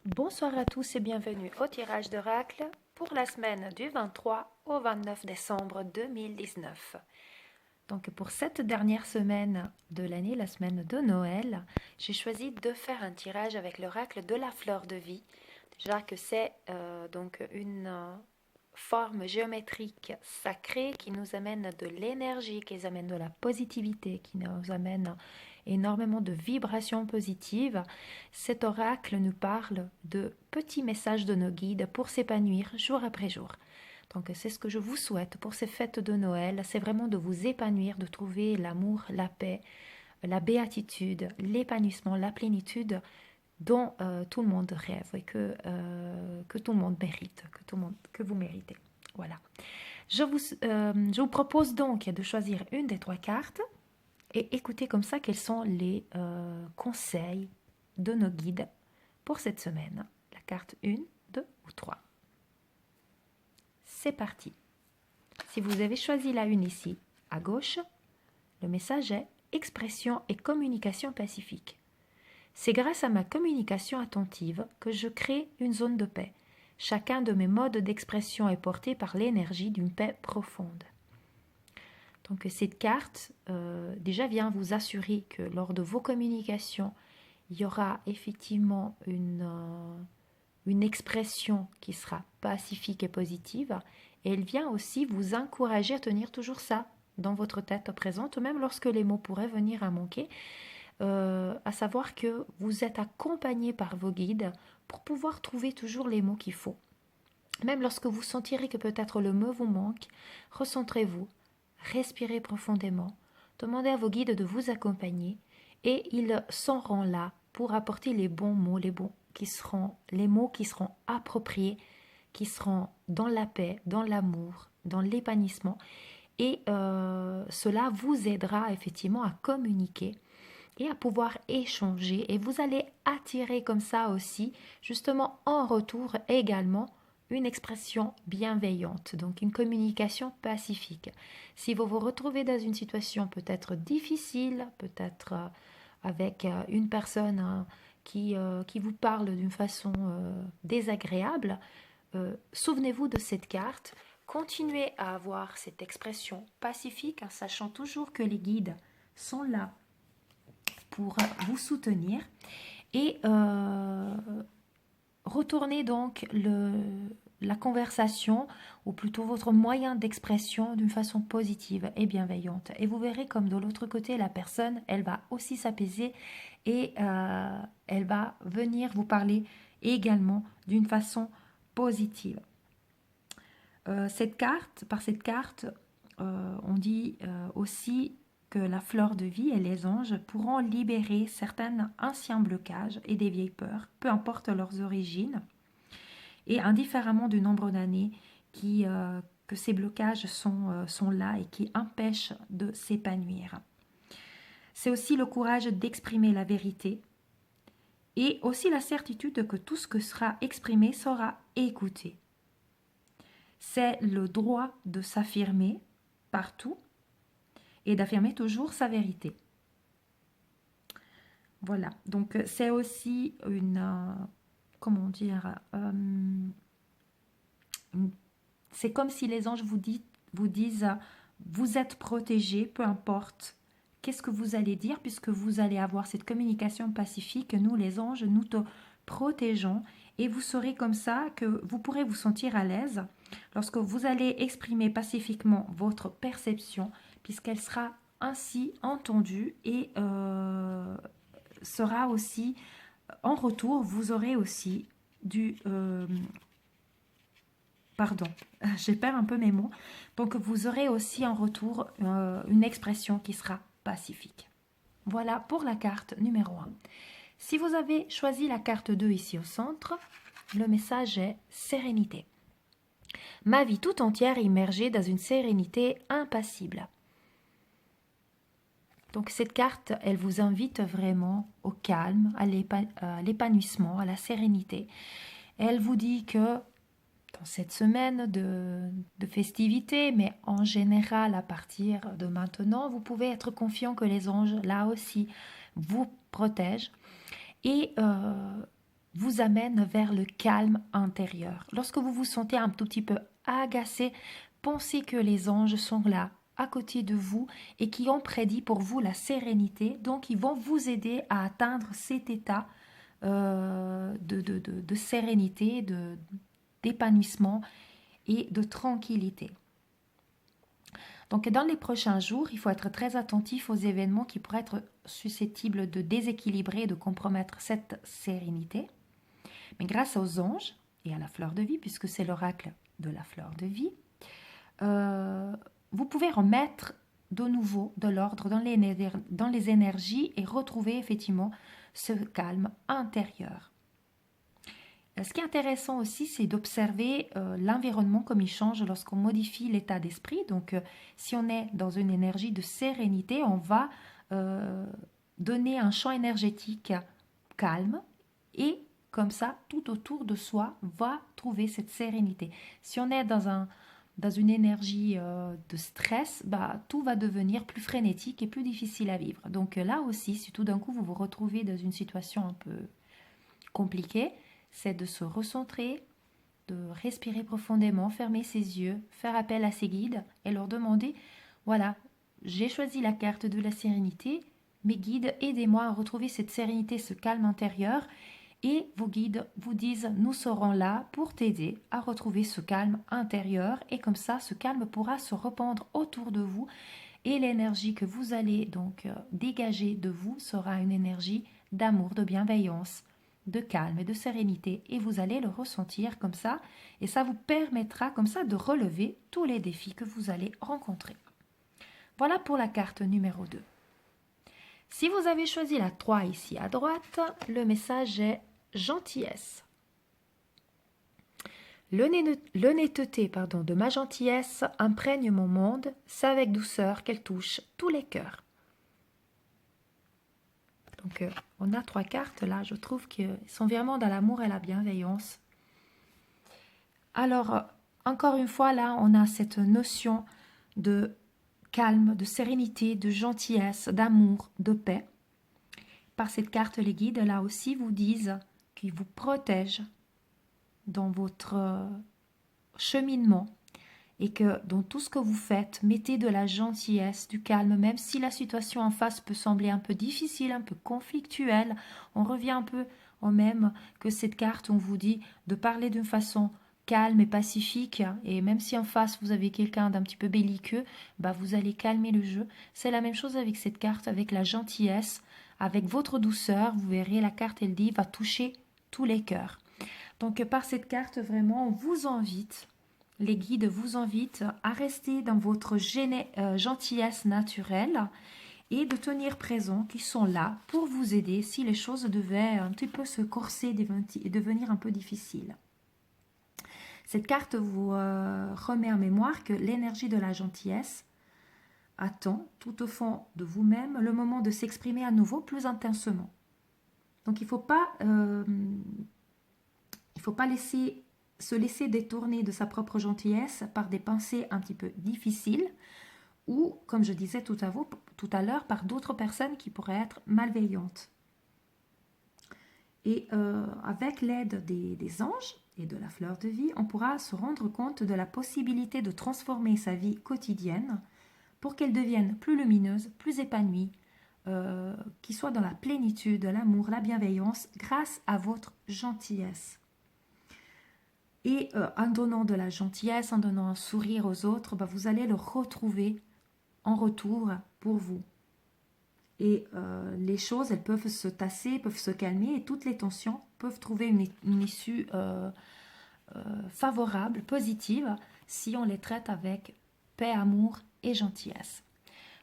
Bonsoir à tous et bienvenue au tirage d'oracle pour la semaine du 23 au 29 décembre 2019. Donc pour cette dernière semaine de l'année, la semaine de Noël, j'ai choisi de faire un tirage avec l'oracle de la fleur de vie. Déjà que c'est donc une forme géométrique sacrée qui nous amène de l'énergie, qui nous amène de la positivité, qui nous amène énormément de vibrations positives. Cet oracle nous parle de petits messages de nos guides pour s'épanouir jour après jour. Donc c'est ce que je vous souhaite pour ces fêtes de Noël, c'est vraiment de vous épanouir, de trouver l'amour, la paix, la béatitude, l'épanouissement, la plénitude dont tout le monde rêve et que tout le monde mérite, que vous méritez. Voilà. Je vous propose donc de choisir une des trois cartes et écouter comme ça quels sont les conseils de nos guides pour cette semaine. La carte 1, 2 ou 3. C'est parti. Si vous avez choisi la une ici, à gauche, le message est expression et communication pacifique. C'est grâce à ma communication attentive que je crée une zone de paix. Chacun de mes modes d'expression est porté par l'énergie d'une paix profonde. Donc cette carte déjà vient vous assurer que lors de vos communications, il y aura effectivement une expression qui sera pacifique et positive. Et elle vient aussi vous encourager à tenir toujours ça dans votre tête présente, même lorsque les mots pourraient venir à manquer. À savoir que vous êtes accompagné par vos guides pour pouvoir trouver toujours les mots qu'il faut. Même lorsque vous sentirez que peut-être le mot vous manque, recentrez-vous, respirez profondément, demandez à vos guides de vous accompagner et ils seront là pour apporter les bons mots, les mots qui seront appropriés, qui seront dans la paix, dans l'amour, dans l'épanouissement. Et cela vous aidera effectivement à communiquer et à pouvoir échanger. Et vous allez attirer comme ça aussi, justement en retour également, une expression bienveillante, donc une communication pacifique. Si vous vous retrouvez dans une situation peut-être difficile, peut-être avec une personne qui vous parle d'une façon désagréable, souvenez-vous de cette carte, continuez à avoir cette expression pacifique en sachant toujours que les guides sont là pour vous soutenir et retournez donc la conversation ou plutôt votre moyen d'expression d'une façon positive et bienveillante et vous verrez comme de l'autre côté la personne elle va aussi s'apaiser et elle va venir vous parler également d'une façon positive. Par cette carte, on dit aussi que la fleur de vie et les anges pourront libérer certains anciens blocages et des vieilles peurs, peu importe leurs origines, et indifféremment du nombre d'années que ces blocages sont là et qui empêchent de s'épanouir. C'est aussi le courage d'exprimer la vérité et aussi la certitude que tout ce que sera exprimé sera écouté. C'est le droit de s'affirmer partout et d'affirmer toujours sa vérité. Voilà, donc c'est aussi c'est comme si les anges vous disent, vous êtes protégés, peu importe qu'est-ce que vous allez dire, puisque vous allez avoir cette communication pacifique, nous les anges, nous te protégeons, et vous saurez comme ça que vous pourrez vous sentir à l'aise lorsque vous allez exprimer pacifiquement votre perception, puisqu'elle sera ainsi entendue et sera aussi, en retour, vous aurez aussi pardon, je perds un peu mes mots. Donc vous aurez aussi en retour une expression qui sera pacifique. Voilà pour la carte numéro 1. Si vous avez choisi la carte 2 ici au centre, le message est sérénité. Ma vie tout entière est immergée dans une sérénité impassible. Donc cette carte, elle vous invite vraiment au calme, à l'épanouissement, à la sérénité. Elle vous dit que dans cette semaine de festivités, mais en général à partir de maintenant, vous pouvez être confiant que les anges, là aussi, vous protègent. Et vous amène vers le calme intérieur. Lorsque vous vous sentez un tout petit peu agacé, pensez que les anges sont là, à côté de vous, et qui ont prédit pour vous la sérénité. Donc, ils vont vous aider à atteindre cet état de sérénité, d'épanouissement et de tranquillité. Donc, dans les prochains jours, il faut être très attentif aux événements qui pourraient être susceptibles de déséquilibrer et de compromettre cette sérénité. Mais grâce aux anges et à la fleur de vie, puisque c'est l'oracle de la fleur de vie, vous pouvez remettre de nouveau de l'ordre dans les énergies et retrouver effectivement ce calme intérieur. Ce qui est intéressant aussi, c'est d'observer l'environnement comme il change lorsqu'on modifie l'état d'esprit. Donc, si on est dans une énergie de sérénité, on va donner un champ énergétique calme et comme ça, tout autour de soi va trouver cette sérénité. Si on est dans une énergie de stress, tout va devenir plus frénétique et plus difficile à vivre. Donc là aussi, si tout d'un coup vous vous retrouvez dans une situation un peu compliquée, c'est de se recentrer, de respirer profondément, fermer ses yeux, faire appel à ses guides et leur demander, voilà, j'ai choisi la carte de la sérénité, mes guides, aidez-moi à retrouver cette sérénité, ce calme intérieur. Et vos guides vous disent, nous serons là pour t'aider à retrouver ce calme intérieur. Et comme ça, ce calme pourra se répandre autour de vous. Et l'énergie que vous allez donc dégager de vous sera une énergie d'amour, de bienveillance, de calme et de sérénité. Et vous allez le ressentir comme ça. Et ça vous permettra comme ça de relever tous les défis que vous allez rencontrer. Voilà pour la carte numéro 2. Si vous avez choisi la 3 ici à droite, le message est gentillesse. L'honnêteté de ma gentillesse imprègne mon monde, c'est avec douceur qu'elle touche tous les cœurs. Donc on a 3 cartes là, je trouve qu'elles sont vraiment dans l'amour et la bienveillance. Alors, encore une fois là, on a cette notion de calme, de sérénité, de gentillesse, d'amour, de paix. Par cette carte, les guides là aussi vous disent qui vous protège dans votre cheminement et que dans tout ce que vous faites, mettez de la gentillesse, du calme, même si la situation en face peut sembler un peu difficile, un peu conflictuelle. On revient un peu au même que cette carte, on vous dit de parler d'une façon calme et pacifique, et même si en face vous avez quelqu'un d'un petit peu belliqueux, vous allez calmer le jeu. C'est la même chose avec cette carte, avec la gentillesse, avec votre douceur. Vous verrez, la carte, elle dit, va toucher tous les cœurs. Donc par cette carte, vraiment, on vous invite, les guides vous invitent à rester dans votre gentillesse naturelle et de tenir présent qu'ils sont là pour vous aider si les choses devaient un petit peu se corser et devenir un peu difficiles. Cette carte vous remet en mémoire que l'énergie de la gentillesse attend tout au fond de vous-même le moment de s'exprimer à nouveau plus intensément. Donc il ne faut pas se laisser détourner de sa propre gentillesse par des pensées un petit peu difficiles ou, comme je disais tout à l'heure, par d'autres personnes qui pourraient être malveillantes. Et avec l'aide des anges et de la fleur de vie, on pourra se rendre compte de la possibilité de transformer sa vie quotidienne pour qu'elle devienne plus lumineuse, plus épanouie, qu'il soit dans la plénitude, l'amour, la bienveillance, grâce à votre gentillesse. Et en donnant de la gentillesse, en donnant un sourire aux autres, vous allez le retrouver en retour pour vous. Et les choses, elles peuvent se tasser, peuvent se calmer, et toutes les tensions peuvent trouver une issue favorable, positive, si on les traite avec paix, amour et gentillesse.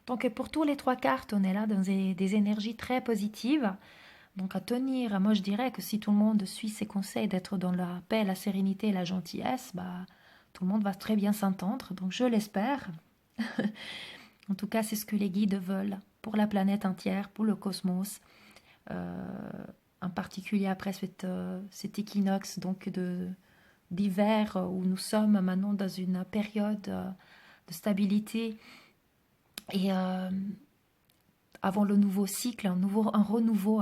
Donc pour tous les 3 cartes, on est là dans des énergies très positives. Donc à tenir, moi je dirais que si tout le monde suit ses conseils d'être dans la paix, la sérénité et la gentillesse, tout le monde va très bien s'entendre. Donc je l'espère. En tout cas, c'est ce que les guides veulent pour la planète entière, pour le cosmos. En particulier après cet équinoxe donc d'hiver où nous sommes maintenant dans une période de stabilité et avant le nouveau cycle, un renouveau,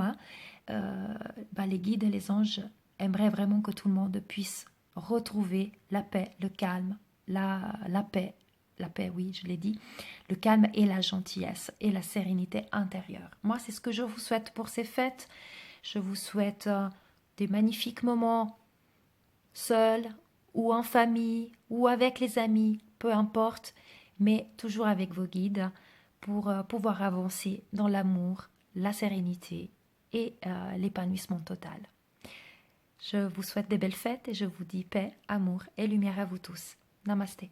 les guides et les anges aimerais vraiment que tout le monde puisse retrouver la paix, le calme, la paix, oui, je l'ai dit, le calme et la gentillesse et la sérénité intérieure. Moi, c'est ce que je vous souhaite pour ces fêtes. Je vous souhaite des magnifiques moments seuls ou en famille ou avec les amis, peu importe, mais toujours avec vos guides pour pouvoir avancer dans l'amour, la sérénité et l'épanouissement total. Je vous souhaite des belles fêtes et je vous dis paix, amour et lumière à vous tous. Namasté.